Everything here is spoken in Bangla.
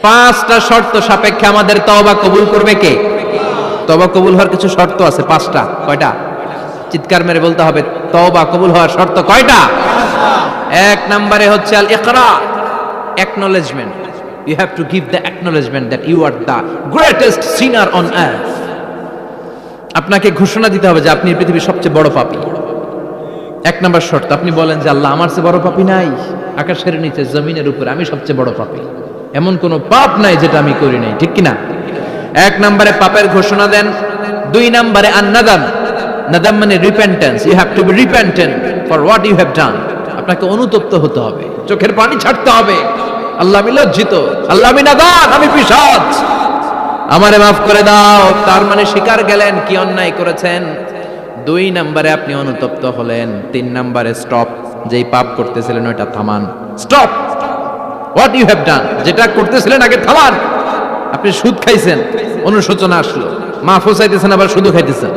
পাঁচটা শর্ত সাপেক্ষে আমাদের তওবা কবুল করবে কে? তওবা কবুল হওয়ার কিছু শর্ত আছে, পাঁচটা। কয়টা? চিৎকার মেরে বলতে হবে, তওবা কবুল হওয়ার শর্ত কয়টা? এক নম্বরে হচ্ছে আল ইকরা, acknowledgement. You have to give the acknowledgement that you are the greatest sinner on earth. আপনাকে ঘোষণা দিতে হবে যে আপনি পৃথিবীর সবচেয়ে বড় পাপী। এক নম্বর শর্ত, আপনি বলেন যে আল্লাহ, আমার চেয়ে বড় পাপী নাই, আকাশের নিচে জমিনের উপরে আমি সবচেয়ে বড় পাপী, এমন কোন পাপ নাই যেটা আমি করি নাই, ঠিক কিনা? এক নম্বরে পাপের ঘোষণা দেন। দুই নম্বরে আন-নাদাম, নাদাম মানে repentance. You have to be repentant for what you have done. আপনাকে অনুতপ্ত হতে হবে, চোখের পানি ছাড়তে হবে। আল্লাহ, আমি লজ্জিত, আল্লাহ আমি নাদান, আমি পিশাচ, আমারে মাফ করে দাও। তার মানে স্বীকার গেলেন কি অন্যায় করেছেন। দুই নম্বরে আপনি অনুতপ্ত হলেন। তিন নম্বরে স্টপ, যেই পাপ করতেছিলেন ওইটা থামান। Stop what you have done, যেটা করতেছিলেন আগে থামান। আপনি সুদ খাইছেন, অনুশোচনা আসলো, মাফও চাইতেছেন, আবার সুদও খাইতেছেন।